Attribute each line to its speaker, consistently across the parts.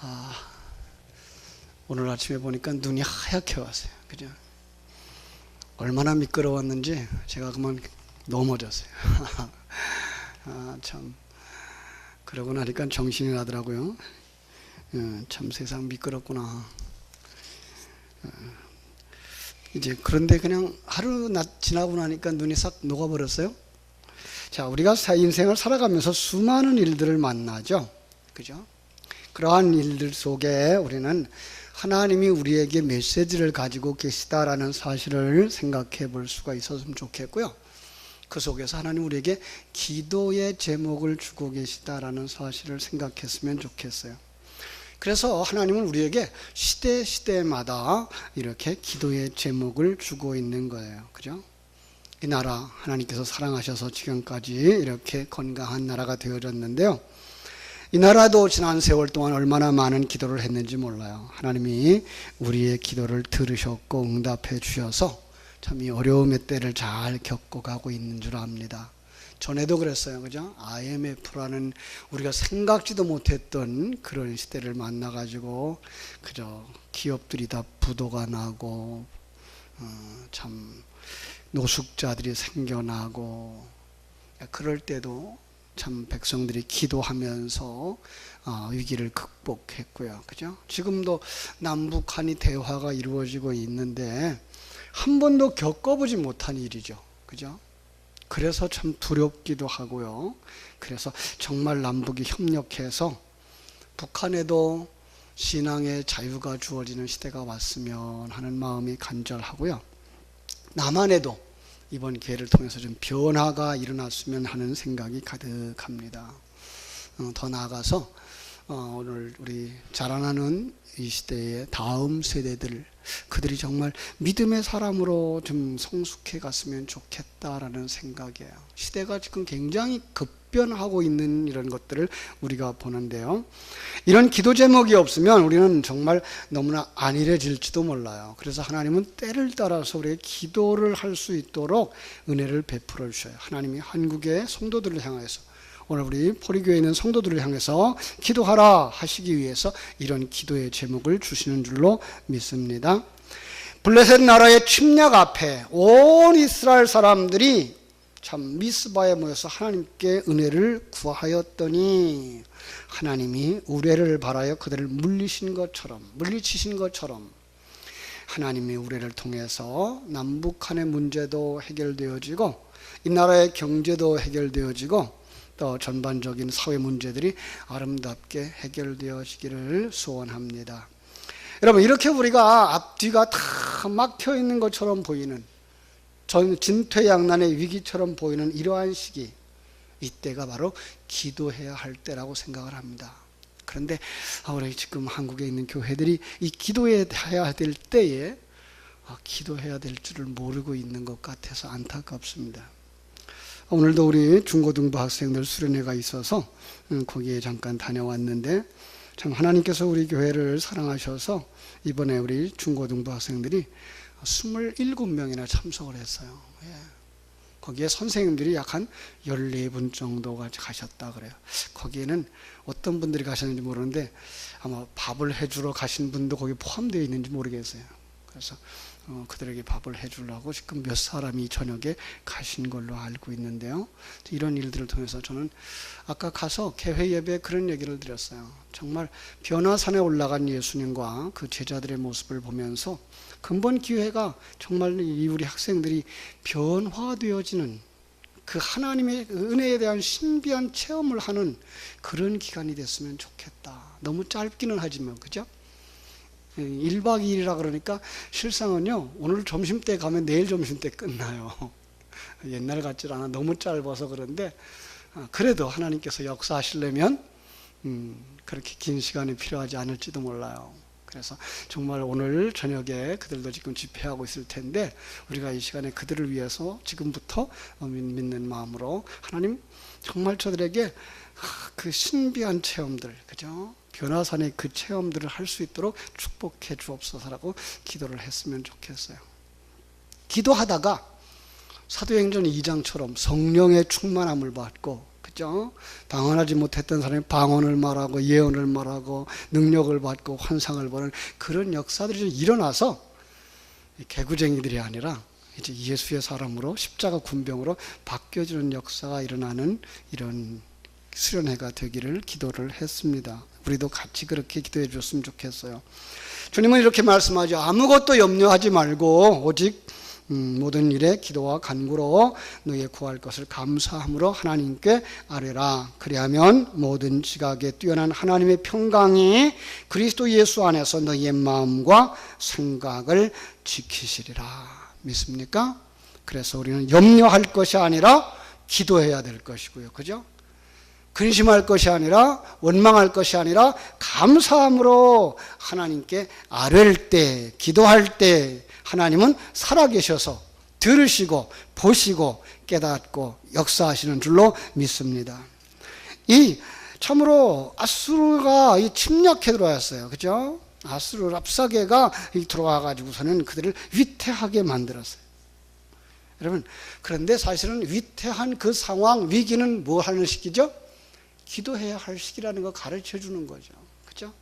Speaker 1: 아, 오늘 아침에 보니까 눈이 하얗게 왔어요. 그죠? 얼마나 미끄러웠는지 제가 그만 넘어졌어요. 참, 그러고 나니까 정신이 나더라고요. 참 세상 미끄럽구나. 이제 그런데 그냥 하루 낮 지나고 나니까 눈이 싹 녹아버렸어요. 자, 우리가 인생을 살아가면서 수많은 일들을 만나죠. 그죠? 그러한 일들 속에 우리는 하나님이 우리에게 메시지를 가지고 계시다라는 사실을 생각해 볼 수가 있었으면 좋겠고요. 그 속에서 하나님 우리에게 기도의 제목을 주고 계시다라는 사실을 생각했으면 좋겠어요. 그래서 하나님은 우리에게 시대마다 이렇게 기도의 제목을 주고 있는 거예요. 그죠? 이 나라 하나님께서 사랑하셔서 지금까지 이렇게 건강한 나라가 되어졌는데요. 이 나라도 지난 세월 동안 얼마나 많은 기도를 했는지 몰라요. 하나님이 우리의 기도를 들으셨고 응답해 주셔서 참 이 어려움의 때를 잘 겪어가고 있는 줄 압니다. 전에도 그랬어요. 그죠? IMF라는 우리가 생각지도 못했던 그런 시대를 만나가지고 그저 기업들이 다 부도가 나고 참 노숙자들이 생겨나고 그럴 때도 참 백성들이 기도하면서 위기를 극복했고요. 그죠? 지금도 남북한이 대화가 이루어지고 있는데 한 번도 겪어보지 못한 일이죠. 그죠? 그래서 참 두렵기도 하고요. 그래서 정말 남북이 협력해서 북한에도 신앙의 자유가 주어지는 시대가 왔으면 하는 마음이 간절하고요. 남한에도 이번 기회를 통해서 좀 변화가 일어났으면 하는 생각이 가득합니다. 더 나아가서 오늘 우리 자라나는 이 시대의 다음 세대들, 그들이 정말 믿음의 사람으로 좀 성숙해 갔으면 좋겠다라는 생각이에요. 시대가 지금 굉장히 급변하고 있는 이런 것들을 우리가 보는데요. 이런 기도 제목이 없으면 우리는 정말 너무나 안일해질지도 몰라요. 그래서 하나님은 때를 따라서 우리에게 기도를 할 수 있도록 은혜를 베풀어 주셔요. 하나님이 한국의 성도들을 향해서, 오늘 우리 포리교회에 있는 성도들을 향해서 기도하라 하시기 위해서 이런 기도의 제목을 주시는 줄로 믿습니다. 블레셋 나라의 침략 앞에 온 이스라엘 사람들이 참 미스바에 모여서 하나님께 은혜를 구하였더니 하나님이 우레를 바라여 그들을 물리치신 것처럼 하나님이 우레를 통해서 남북한의 문제도 해결되어지고 이 나라의 경제도 해결되어지고 또 전반적인 사회 문제들이 아름답게 해결되어지기를 소원합니다. 여러분, 이렇게 우리가 앞뒤가 다 막혀 있는 것처럼 보이는 진퇴양난의 위기처럼 보이는 이러한 시기, 이때가 바로 기도해야 할 때라고 생각을 합니다. 그런데 우리 지금 한국에 있는 교회들이 이 기도해야 될 때에 기도해야 될 줄을 모르고 있는 것 같아서 안타깝습니다. 오늘도 우리 중고등부 학생들 수련회가 있어서 거기에 잠깐 다녀왔는데 참 하나님께서 우리 교회를 사랑하셔서 이번에 우리 중고등부 학생들이 27명이나 참석을 했어요. 예. 거기에 선생님들이 약 한 14분 정도가 가셨다 그래요. 거기에는 어떤 분들이 가셨는지 모르는데 아마 밥을 해주러 가신 분도 거기 포함되어 있는지 모르겠어요. 그래서 그들에게 밥을 해주려고 지금 몇 사람이 저녁에 가신 걸로 알고 있는데요. 이런 일들을 통해서 저는 아까 가서 개회 예배에 그런 얘기를 드렸어요. 정말 변화산에 올라간 예수님과 그 제자들의 모습을 보면서 근본 기회가 정말 이 우리 학생들이 변화되어지는 그 하나님의 은혜에 대한 신비한 체험을 하는 그런 기간이 됐으면 좋겠다. 너무 짧기는 하지만, 그죠? 1박 2일이라 그러니까 실상은요, 오늘 점심때 가면 내일 점심때 끝나요. 옛날 같지 않아. 너무 짧아서 그런데 그래도 하나님께서 역사하시려면 그렇게 긴 시간이 필요하지 않을지도 몰라요. 그래서 정말 오늘 저녁에 그들도 지금 집회하고 있을 텐데 우리가 이 시간에 그들을 위해서 지금부터 믿는 마음으로 하나님 정말 저들에게 그 신비한 체험들, 그죠? 변화산의 그 체험들을 할 수 있도록 축복해 주옵소서라고 기도를 했으면 좋겠어요. 기도하다가 사도행전 2장처럼 성령의 충만함을 받고 그죠? 방언하지 못했던 사람이 방언을 말하고 예언을 말하고 능력을 받고 환상을 보는 그런 역사들이 일어나서 개구쟁이들이 아니라 이제 예수의 사람으로 십자가 군병으로 바뀌어지는 역사가 일어나는 이런 수련회가 되기를 기도를 했습니다. 우리도 같이 그렇게 기도해 줬으면 좋겠어요. 주님은 이렇게 말씀하죠. 아무것도 염려하지 말고 오직 모든 일에 기도와 간구로 너희의 구할 것을 감사함으로 하나님께 아뢰라. 그리하면 모든 지각에 뛰어난 하나님의 평강이 그리스도 예수 안에서 너희의 마음과 생각을 지키시리라. 믿습니까? 그래서 우리는 염려할 것이 아니라 기도해야 될 것이고요. 그죠? 근심할 것이 아니라 원망할 것이 아니라 감사함으로 하나님께 아뢰일 때, 기도할 때 하나님은 살아계셔서 들으시고 보시고 깨닫고 역사하시는 줄로 믿습니다. 이 참으로 아수르가 침략해 들어왔어요. 그죠? 아수르 랍사게가 들어와 가지고서는 그들을 위태하게 만들었어요. 여러분, 그런데 사실은 위태한 그 상황, 위기는 뭐 하는 시기죠? 기도해야 할 시기라는 거 가르쳐 주는 거죠. 그죠?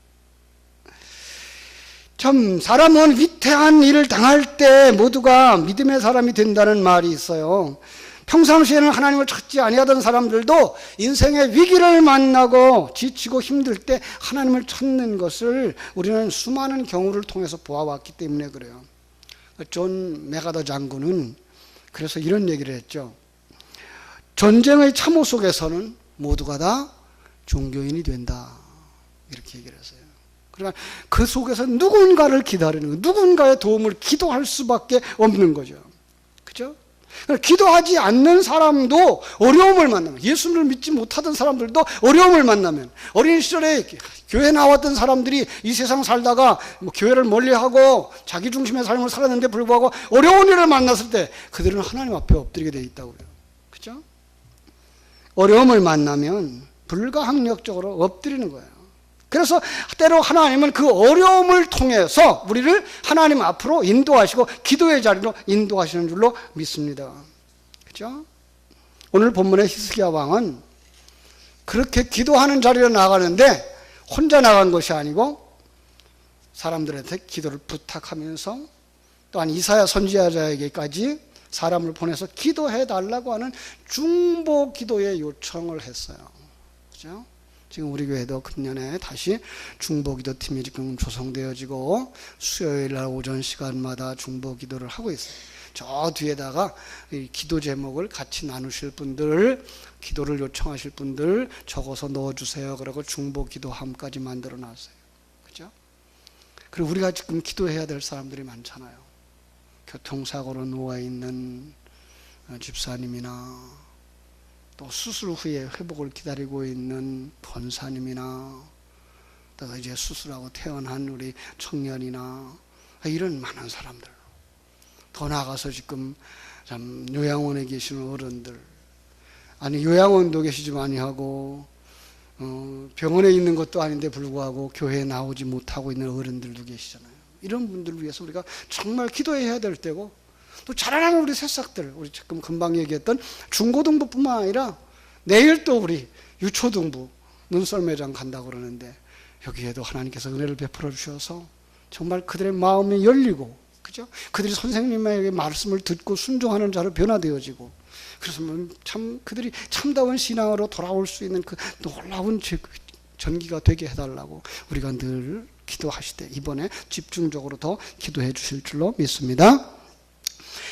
Speaker 1: 참, 사람은 위태한 일을 당할 때 모두가 믿음의 사람이 된다는 말이 있어요. 평상시에는 하나님을 찾지 아니하던 사람들도 인생의 위기를 만나고 지치고 힘들 때 하나님을 찾는 것을 우리는 수많은 경우를 통해서 보아왔기 때문에 그래요. 존 메가더 장군은 그래서 이런 얘기를 했죠. 전쟁의 참호 속에서는 모두가 다 종교인이 된다. 이렇게 얘기를 했어요. 그러니까 그 속에서 누군가를 기다리는 거예요. 누군가의 도움을 기도할 수밖에 없는 거죠. 그죠? 기도하지 않는 사람도 어려움을 만나면, 예수를 믿지 못하던 사람들도 어려움을 만나면, 어린 시절에 교회 나왔던 사람들이 이 세상 살다가 교회를 멀리하고 자기 중심의 삶을 살았는데 불구하고 어려운 일을 만났을 때 그들은 하나님 앞에 엎드리게 돼 있다고요. 그죠? 어려움을 만나면 불가항력적으로 엎드리는 거예요. 그래서 때로 하나님은 그 어려움을 통해서 우리를 하나님 앞으로 인도하시고 기도의 자리로 인도하시는 줄로 믿습니다. 그렇죠? 오늘 본문의 히스기야 왕은 그렇게 기도하는 자리로 나가는데 혼자 나간 것이 아니고 사람들한테 기도를 부탁하면서 또한 이사야 선지자에게까지 사람을 보내서 기도해 달라고 하는 중보 기도의 요청을 했어요. 그렇죠? 지금 우리 교회도 금년에 다시 중보기도 팀이 지금 조성되어지고 수요일 날 오전 시간마다 중보기도를 하고 있어요. 저 뒤에다가 이 기도 제목을 같이 나누실 분들, 기도를 요청하실 분들 적어서 넣어주세요. 그러고 중보기도함까지 만들어 놨어요. 그죠? 그리고 우리가 지금 기도해야 될 사람들이 많잖아요. 교통사고로 누워있는 집사님이나 또 수술 후에 회복을 기다리고 있는 권사님이나 또 이제 수술하고 퇴원한 우리 청년이나 이런 많은 사람들, 더 나아가서 지금 참 요양원에 계시는 어른들, 아니 요양원도 계시지 아니하고 병원에 있는 것도 아닌데 불구하고 교회에 나오지 못하고 있는 어른들도 계시잖아요. 이런 분들을 위해서 우리가 정말 기도해야 될 때고, 또 자라나는 우리 새싹들, 우리 지금 금방 얘기했던 중고등부뿐만 아니라 내일 또 우리 유초등부 눈썰매장 간다고 그러는데 여기에도 하나님께서 은혜를 베풀어 주셔서 정말 그들의 마음이 열리고, 그죠? 그들이 선생님에게 말씀을 듣고 순종하는 자로 변화되어지고, 그래서 참 그들이 참다운 신앙으로 돌아올 수 있는 그 놀라운 전기가 되게 해달라고 우리가 늘 기도하실 때 이번에 집중적으로 더 기도해 주실 줄로 믿습니다.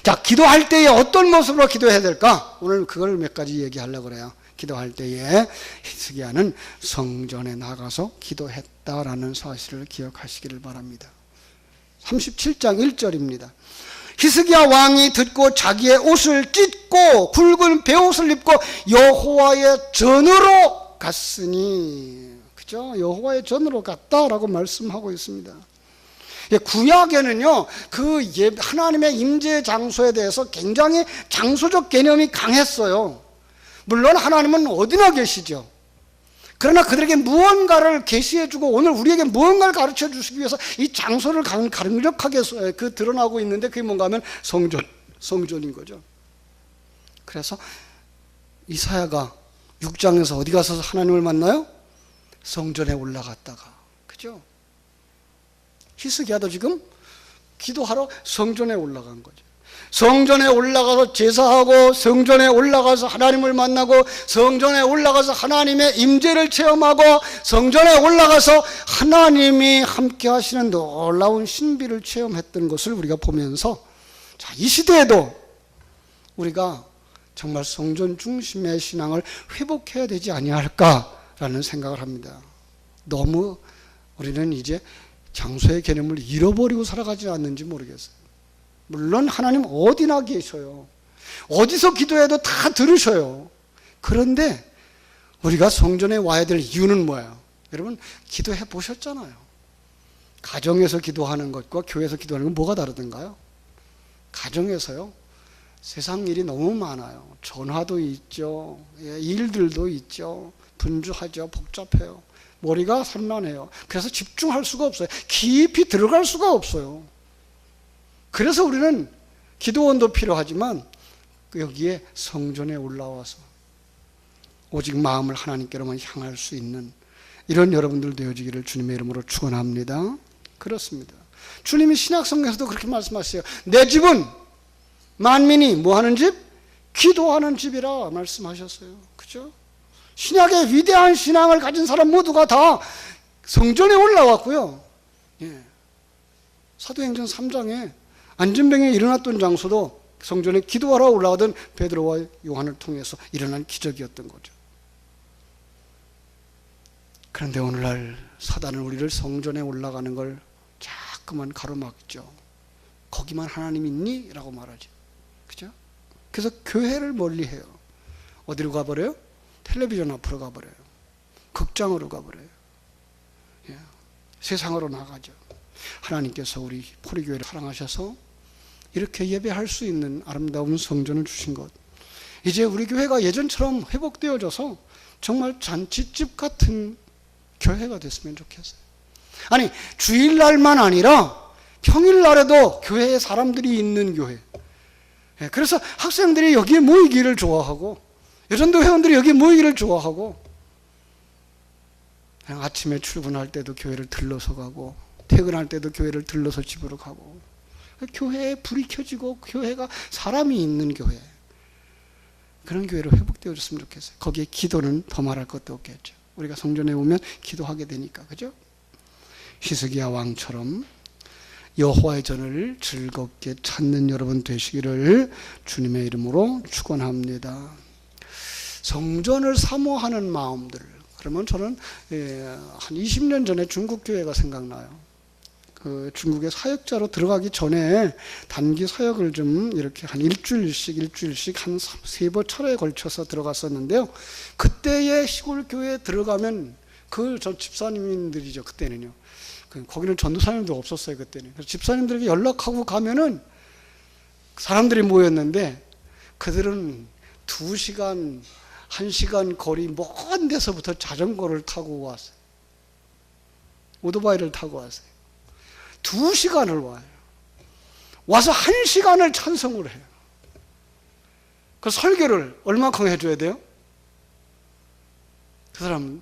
Speaker 1: 자, 기도할 때에 어떤 모습으로 기도해야 될까? 오늘 그걸 몇 가지 얘기하려고 그래요. 기도할 때에 히스기야는 성전에 나가서 기도했다라는 사실을 기억하시기를 바랍니다. 37장 1절입니다. 히스기야 왕이 듣고 자기의 옷을 찢고 굵은 베옷을 입고 여호와의 전으로 갔으니, 그죠? 여호와의 전으로 갔다라고 말씀하고 있습니다. 구약에는요, 그 하나님의 임재 장소에 대해서 굉장히 장소적 개념이 강했어요. 물론 하나님은 어디나 계시죠. 그러나 그들에게 무언가를 계시해주고 오늘 우리에게 무언가를 가르쳐 주시기 위해서 이 장소를 강력하게 드러나고 있는데 그게 뭔가 하면 성전인 거죠. 그래서 이사야가 6장에서 어디 가서 하나님을 만나요? 성전에 올라갔다가. 그죠? 히스기야도 지금 기도하러 성전에 올라간 거죠. 성전에 올라가서 제사하고, 성전에 올라가서 하나님을 만나고, 성전에 올라가서 하나님의 임재를 체험하고, 성전에 올라가서 하나님이 함께 하시는 놀라운 신비를 체험했던 것을 우리가 보면서, 자, 이 시대에도 우리가 정말 성전 중심의 신앙을 회복해야 되지 아니할까라는 생각을 합니다. 너무 우리는 이제 장소의 개념을 잃어버리고 살아가지 않는지 모르겠어요. 물론 하나님 어디나 계셔요. 어디서 기도해도 다 들으셔요. 그런데 우리가 성전에 와야 될 이유는 뭐예요? 여러분, 기도해 보셨잖아요. 가정에서 기도하는 것과 교회에서 기도하는 건 뭐가 다르던가요? 가정에서요, 세상 일이 너무 많아요. 전화도 있죠. 일들도 있죠. 분주하죠. 복잡해요. 머리가 산란해요. 그래서 집중할 수가 없어요. 깊이 들어갈 수가 없어요. 그래서 우리는 기도원도 필요하지만 여기에 성전에 올라와서 오직 마음을 하나님께로만 향할 수 있는 이런 여러분들 되어지기를 주님의 이름으로 축원합니다. 그렇습니다. 주님이 신약성경에서도 그렇게 말씀하세요. 내 집은 만민이 뭐하는 집? 기도하는 집이라 말씀하셨어요. 그죠? 신약의 위대한 신앙을 가진 사람 모두가 다 성전에 올라왔고요. 예. 사도행전 3장에 안전병이 일어났던 장소도 성전에 기도하러 올라가던 베드로와 요한을 통해서 일어난 기적이었던 거죠. 그런데 오늘날 사단은 우리를 성전에 올라가는 걸 자꾸만 가로막죠. 거기만 하나님 있니? 라고 말하죠. 그죠? 그래서 교회를 멀리해요. 어디로 가버려요? 텔레비전 앞으로 가버려요. 극장으로 가버려요. 예. 세상으로 나가죠. 하나님께서 우리 포리교회를 사랑하셔서 이렇게 예배할 수 있는 아름다운 성전을 주신 것, 이제 우리 교회가 예전처럼 회복되어져서 정말 잔치집 같은 교회가 됐으면 좋겠어요. 아니, 주일날만 아니라 평일날에도 교회에 사람들이 있는 교회. 그래서 학생들이 여기에 모이기를 좋아하고, 여전도 회원들이 여기에 모이기를 좋아하고, 그냥 아침에 출근할 때도 교회를 들러서 가고, 퇴근할 때도 교회를 들러서 집으로 가고, 교회에 불이 켜지고 교회가 사람이 있는 교회, 그런 교회로 회복되어졌으면 좋겠어요. 거기에 기도는 더 말할 것도 없겠죠. 우리가 성전에 오면 기도하게 되니까. 그죠? 히스기야 왕처럼 여호와의 전을 즐겁게 찾는 여러분 되시기를 주님의 이름으로 축원합니다. 성전을 사모하는 마음들, 그러면 저는 한 20년 전에 중국 교회가 생각나요. 그 중국의 사역자로 들어가기 전에 단기 사역을 좀 이렇게 한 일주일씩 한 3번 차례에 걸쳐서 들어갔었는데요. 그때의 시골 교회에 들어가면 저 집사님들이죠. 그때는요. 거기는 전도사님도 없었어요. 그때는. 그래서 집사님들에게 연락하고 가면은 사람들이 모였는데 그들은 2시간, 1시간 거리 먼 데서부터 자전거를 타고 왔어요. 오토바이를 타고 왔어요. 2시간을 와요. 와서 1시간을 찬송을 해요. 그 설교를 얼마큼 해줘야 돼요? 그 사람은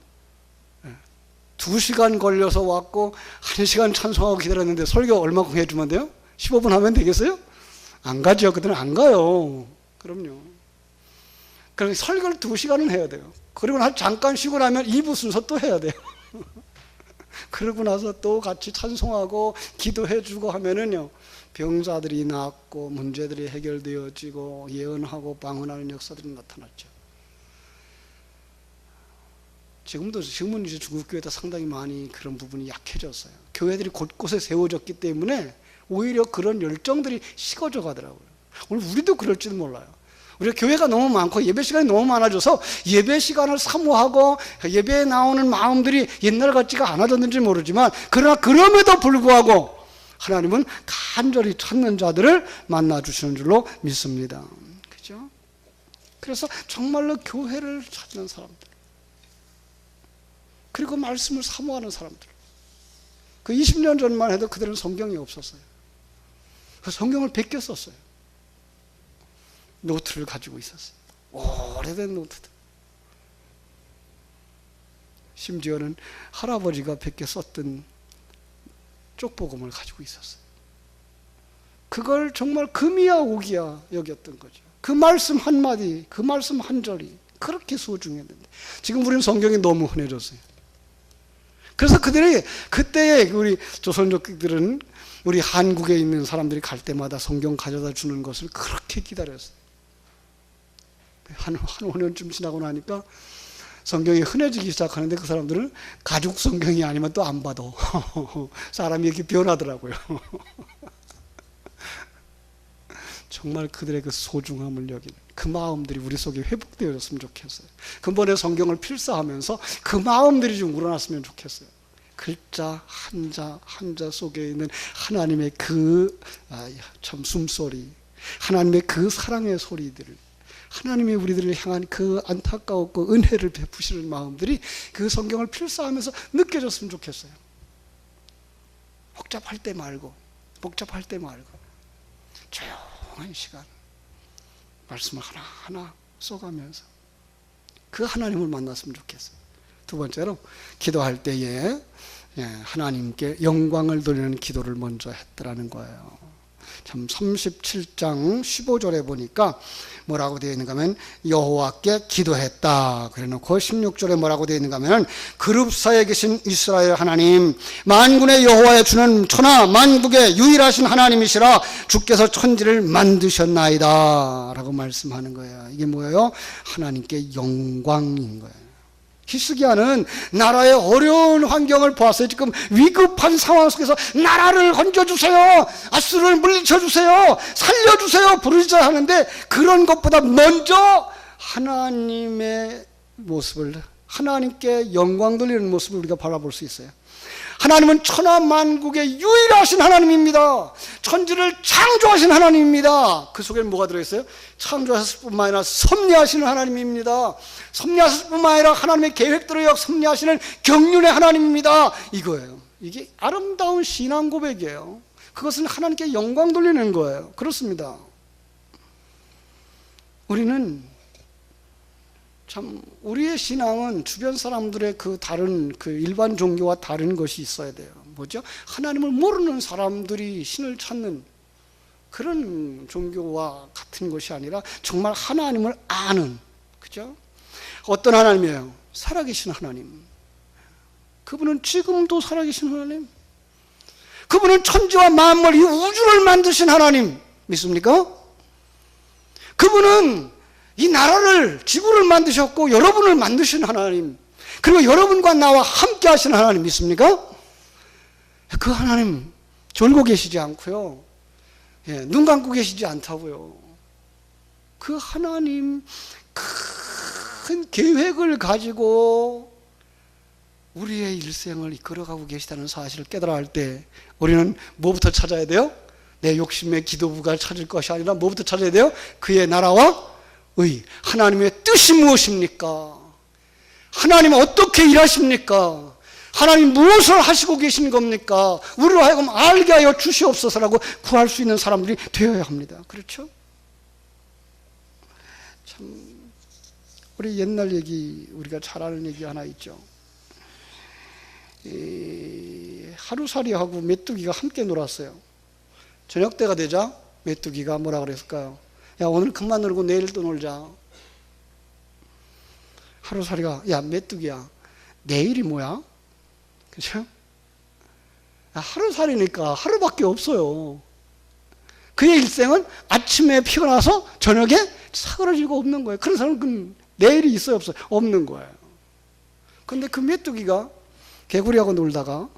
Speaker 1: 2시간 걸려서 왔고 1시간 찬송하고 기다렸는데 설교 얼마큼 해주면 돼요? 15분 하면 되겠어요? 안 가죠. 그들은 안 가요. 그럼요. 그럼 설교를 2시간은 해야 돼요. 그리고 잠깐 쉬고 나면 2부 순서 또 해야 돼요. 그러고 나서 또 같이 찬송하고 기도해주고 하면은요, 병자들이 낫고 문제들이 해결되어지고 예언하고 방언하는 역사들이 나타났죠. 지금은 이제 중국 교회도 상당히 많이 그런 부분이 약해졌어요. 교회들이 곳곳에 세워졌기 때문에 오히려 그런 열정들이 식어져 가더라고요. 오늘 우리도 그럴지도 몰라요. 우리가 교회가 너무 많고 예배 시간이 너무 많아져서 예배 시간을 사모하고 예배에 나오는 마음들이 옛날 같지가 않아졌는지 모르지만, 그러나 그럼에도 불구하고 하나님은 간절히 찾는 자들을 만나주시는 줄로 믿습니다. 그죠? 그래서 정말로 교회를 찾는 사람들, 그리고 말씀을 사모하는 사람들, 그 20년 전만 해도 그들은 성경이 없었어요. 그 성경을 베꼈었어요. 노트를 가지고 있었어요. 오래된 노트들. 심지어는 할아버지가 뵙게 썼던 쪽복음을 가지고 있었어요. 그걸 정말 금이야 오기야 여겼던 거죠. 그 말씀 한마디, 그 말씀 한 절이 그렇게 소중했는데 지금 우리는 성경이 너무 흔해졌어요. 그래서 그들이 그때의 우리 조선족들은 우리 한국에 있는 사람들이 갈 때마다 성경 가져다 주는 것을 그렇게 기다렸어요. 한 5년쯤 지나고 나니까 성경이 흔해지기 시작하는데 그 사람들은 가죽 성경이 아니면 또 안 봐도 사람이 이렇게 변하더라고요. 정말 그들의 그 소중함을 여기는 그 마음들이 우리 속에 회복되어졌으면 좋겠어요. 근본의 성경을 필사하면서 그 마음들이 좀 우러났으면 좋겠어요. 글자 한자 속에 있는 하나님의 그 참 숨소리, 하나님의 그 사랑의 소리들을, 하나님이 우리들을 향한 그 안타까웠고 은혜를 베푸시는 마음들이 그 성경을 필사하면서 느껴졌으면 좋겠어요. 복잡할 때 말고 조용한 시간 말씀을 하나하나 써가면서 그 하나님을 만났으면 좋겠어요. 두 번째로 기도할 때에 하나님께 영광을 돌리는 기도를 먼저 했더라는 거예요. 참 37장 15절에 보니까 뭐라고 되어 있는가 하면 여호와께 기도했다. 그래놓고 16절에 뭐라고 되어 있는가 하면 그룹 사이에 계신 이스라엘 하나님, 만군의 여호와여 주는 천하 만국의 유일하신 하나님이시라 주께서 천지를 만드셨나이다 라고 말씀하는 거예요. 이게 뭐예요? 하나님께 영광인 거예요. 히스기야는 나라의 어려운 환경을 보았어요. 지금 위급한 상황 속에서 나라를 건져주세요, 아수르를 물리쳐주세요, 살려주세요 부르짖어야 하는데 그런 것보다 먼저 하나님의 모습을, 하나님께 영광 돌리는 모습을 우리가 바라볼 수 있어요. 하나님은 천하 만국의 유일하신 하나님입니다. 천지를 창조하신 하나님입니다. 그 속에 뭐가 들어있어요? 창조하셨을 뿐만 아니라 섭리하시는 하나님입니다. 섭리하셨을 뿐만 아니라 하나님의 계획대로 섭리하시는 경륜의 하나님입니다. 이거예요. 이게 아름다운 신앙 고백이에요. 그것은 하나님께 영광 돌리는 거예요. 그렇습니다. 우리는 참 우리의 신앙은 주변 사람들의 그 다른 그 일반 종교와 다른 것이 있어야 돼요. 뭐죠? 하나님을 모르는 사람들이 신을 찾는 그런 종교와 같은 것이 아니라 정말 하나님을 아는, 그죠? 어떤 하나님이에요? 살아계신 하나님. 그분은 지금도 살아계신 하나님. 그분은 천지와 만물 이 우주를 만드신 하나님 믿습니까? 그분은 이 나라를, 지구를 만드셨고 여러분을 만드신 하나님, 그리고 여러분과 나와 함께 하시는 하나님 믿습니까? 그 하나님 졸고 계시지 않고요, 눈 감고 계시지 않다고요. 그 하나님 큰 계획을 가지고 우리의 일생을 이끌어가고 계시다는 사실을 깨달아 할 때 우리는 뭐부터 찾아야 돼요? 내 욕심의 기도부가 찾을 것이 아니라 뭐부터 찾아야 돼요? 그의 나라와 의, 하나님의 뜻이 무엇입니까? 하나님은 어떻게 일하십니까? 하나님 무엇을 하시고 계신 겁니까? 우리로 하여금 알게 하여 주시옵소서라고 구할 수 있는 사람들이 되어야 합니다. 그렇죠? 참 우리 옛날 얘기, 우리가 잘 아는 얘기 하나 있죠. 하루살이하고 메뚜기가 함께 놀았어요. 저녁 때가 되자 메뚜기가 뭐라 그랬을까요? 야, 오늘 그만 놀고 내일 또 놀자. 하루살이가, 야, 메뚜기야, 내일이 뭐야? 그죠? 하루살이니까 하루밖에 없어요. 그의 일생은 아침에 피어나서 저녁에 사그러지고 없는 거예요. 그런 사람은 내일이 있어요, 없어요? 없는 거예요. 근데 그 메뚜기가 개구리하고 놀다가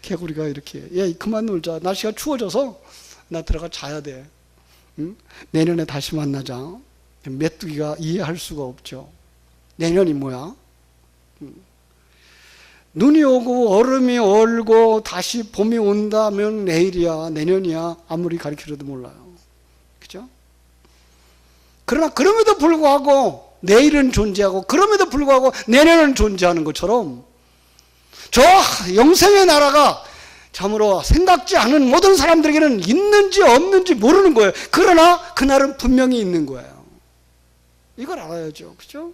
Speaker 1: 개구리가 이렇게, 야, 그만 놀자. 날씨가 추워져서 나 들어가 자야 돼. 응? 내년에 다시 만나자. 메뚜기가 이해할 수가 없죠. 내년이 뭐야? 눈이 오고 얼음이 얼고 다시 봄이 온다면 내일이야, 내년이야, 아무리 가르쳐줘도 몰라요. 그죠? 그러나 그럼에도 불구하고 내일은 존재하고 그럼에도 불구하고 내년은 존재하는 것처럼 저 영생의 나라가 참으로 생각지 않은 모든 사람들에게는 있는지 없는지 모르는 거예요. 그러나 그날은 분명히 있는 거예요. 이걸 알아야죠. 그죠?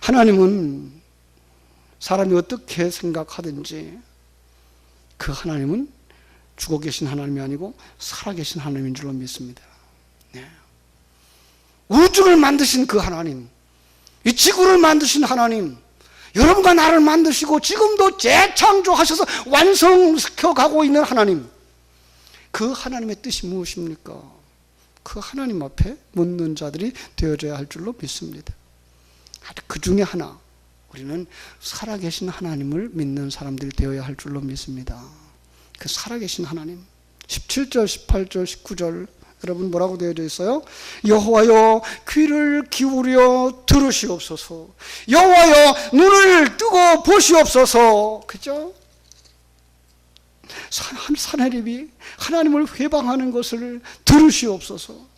Speaker 1: 하나님은 사람이 어떻게 생각하든지 그 하나님은 죽어 계신 하나님이 아니고 살아계신 하나님인 줄로 믿습니다. 네. 우주를 만드신 그 하나님, 이 지구를 만드신 하나님, 여러분과 나를 만드시고 지금도 재창조하셔서 완성시켜 가고 있는 하나님, 그 하나님의 뜻이 무엇입니까? 그 하나님 앞에 묻는 자들이 되어져야 할 줄로 믿습니다. 그 중에 하나, 우리는 살아계신 하나님을 믿는 사람들이 되어야 할 줄로 믿습니다. 그 살아계신 하나님, 17절, 18절, 19절 여러분 뭐라고 되어져 있어요? 여호와여 귀를 기울여 들으시옵소서. 여호와여 눈을 뜨고 보시옵소서. 그죠? 산헤립이 하나님을 회방하는 것을 들으시옵소서.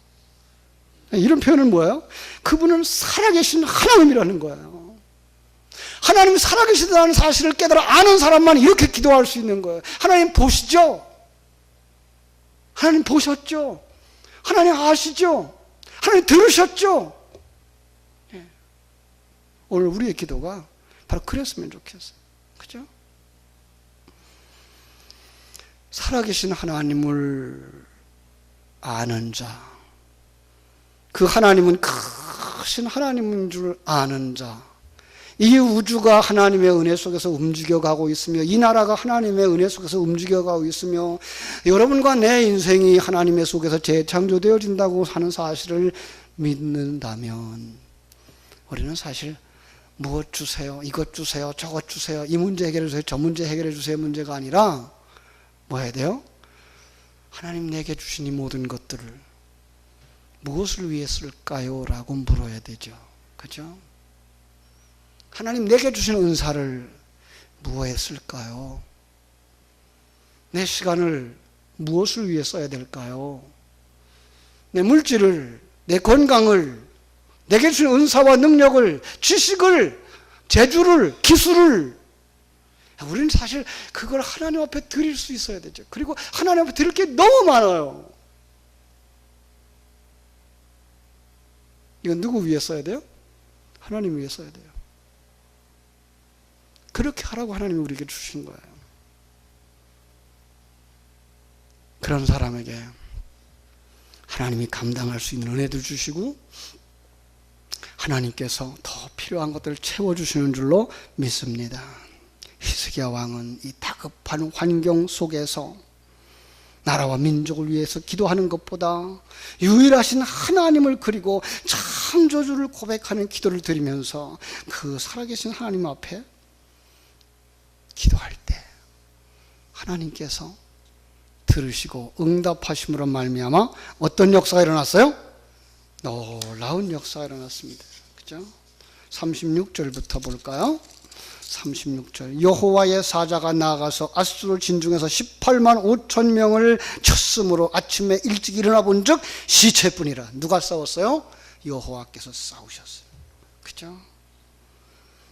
Speaker 1: 이런 표현은 뭐예요? 그분은 살아계신 하나님이라는 거예요. 하나님이 살아계시다는 사실을 깨달아 아는 사람만 이렇게 기도할 수 있는 거예요. 하나님 보시죠? 하나님 보셨죠? 하나님 아시죠? 하나님 들으셨죠? 예. 오늘 우리의 기도가 바로 그랬으면 좋겠어요. 그죠? 살아계신 하나님을 아는 자, 그 하나님은 크신 하나님인 줄 아는 자, 이 우주가 하나님의 은혜 속에서 움직여가고 있으며 이 나라가 하나님의 은혜 속에서 움직여가고 있으며 여러분과 내 인생이 하나님의 속에서 재창조되어진다고 하는 사실을 믿는다면 우리는 사실 무엇 주세요, 이것 주세요, 저것 주세요, 이 문제 해결해 주세요, 저 문제 해결해 주세요 문제가 아니라 뭐 해야 돼요? 하나님 내게 주신 이 모든 것들을 무엇을 위해 쓸까요? 라고 물어야 되죠. 그죠? 하나님 내게 주신 은사를 무엇에 쓸까요? 내 시간을 무엇을 위해 써야 될까요? 내 물질을, 내 건강을, 내게 주신 은사와 능력을, 지식을, 재주를, 기술을 우리는 사실 그걸 하나님 앞에 드릴 수 있어야 되죠. 그리고 하나님 앞에 드릴 게 너무 많아요. 이건 누구 위해 써야 돼요? 하나님 위해 써야 돼요. 그렇게 하라고 하나님이 우리에게 주신 거예요. 그런 사람에게 하나님이 감당할 수 있는 은혜도 주시고 하나님께서 더 필요한 것들을 채워주시는 줄로 믿습니다. 히스기야 왕은 이 다급한 환경 속에서 나라와 민족을 위해서 기도하는 것보다 유일하신 하나님을 그리고 창조주를 고백하는 기도를 드리면서 그 살아계신 하나님 앞에 기도할 때 하나님께서 들으시고 응답하심으로 말미암아 어떤 역사가 일어났어요? 놀라운 역사가 일어났습니다. 그죠? 36절부터 볼까요? 36절 여호와의 사자가 나아가서 아수르 진중에서 18만 5천 명을 쳤으므로 아침에 일찍 일어나 본즉 시체뿐이라. 누가 싸웠어요? 여호와께서 싸우셨어요. 그죠?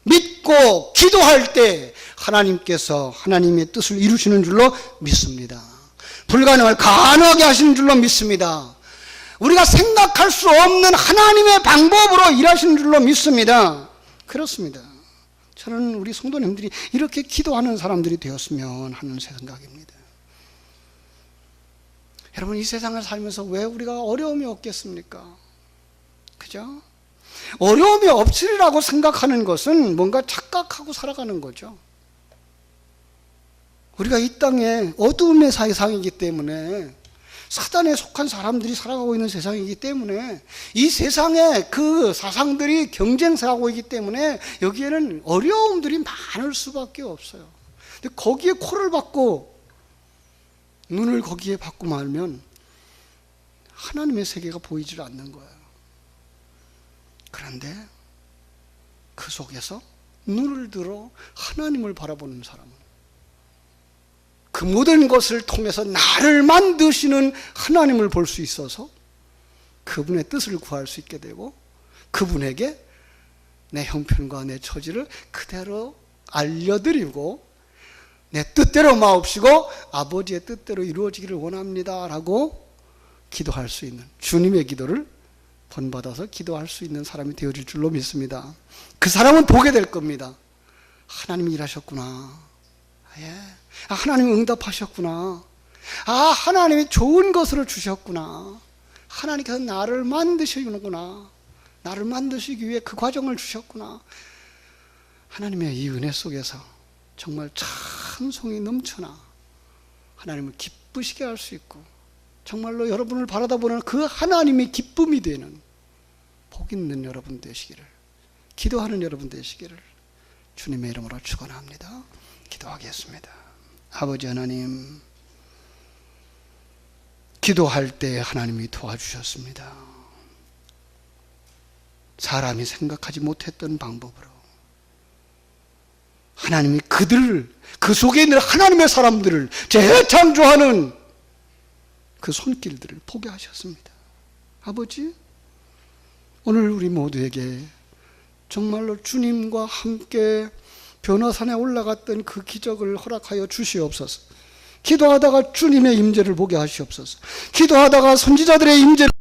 Speaker 1: 믿고 기도할 때 하나님께서 하나님의 뜻을 이루시는 줄로 믿습니다. 불가능을 가능하게 하시는 줄로 믿습니다. 우리가 생각할 수 없는 하나님의 방법으로 일하시는 줄로 믿습니다. 그렇습니다. 저는 우리 성도님들이 이렇게 기도하는 사람들이 되었으면 하는 생각입니다. 여러분, 이 세상을 살면서 왜 우리가 어려움이 없겠습니까? 그죠? 어려움이 없으리라고 생각하는 것은 뭔가 착각하고 살아가는 거죠. 우리가 이 땅에 어두움의 세상이기 때문에 사단에 속한 사람들이 살아가고 있는 세상이기 때문에 이 세상에 그 사상들이 경쟁사하고 있기 때문에 여기에는 어려움들이 많을 수밖에 없어요. 근데 거기에 코를 박고 눈을 거기에 받고 말면 하나님의 세계가 보이질 않는 거예요. 그런데 그 속에서 눈을 들어 하나님을 바라보는 사람은 그 모든 것을 통해서 나를 만드시는 하나님을 볼 수 있어서 그분의 뜻을 구할 수 있게 되고 그분에게 내 형편과 내 처지를 그대로 알려드리고 내 뜻대로 마옵시고 아버지의 뜻대로 이루어지기를 원합니다 라고 기도할 수 있는 주님의 기도를 본받아서 기도할 수 있는 사람이 되어질 줄로 믿습니다. 그 사람은 보게 될 겁니다. 하나님이 일하셨구나. 예. 아, 하나님이 응답하셨구나. 아, 하나님이 좋은 것을 주셨구나. 하나님께서 나를 만드시는구나. 나를 만드시기 위해 그 과정을 주셨구나. 하나님의 이 은혜 속에서 정말 찬송이 넘쳐나 하나님을 기쁘시게 할 수 있고, 정말로 여러분을 바라다보는 그 하나님이 기쁨이 되는 복 있는 여러분 되시기를, 기도하는 여러분 되시기를 주님의 이름으로 축원합니다. 기도하겠습니다. 아버지 하나님, 기도할 때 하나님이 도와주셨습니다. 사람이 생각하지 못했던 방법으로 하나님이 그 속에 있는 하나님의 사람들을 재창조하는 그 손길들을 보게 하셨습니다. 아버지, 오늘 우리 모두에게 정말로 주님과 함께 변화산에 올라갔던 그 기적을 허락하여 주시옵소서. 기도하다가 주님의 임재를 보게 하시옵소서. 기도하다가 선지자들의 임재를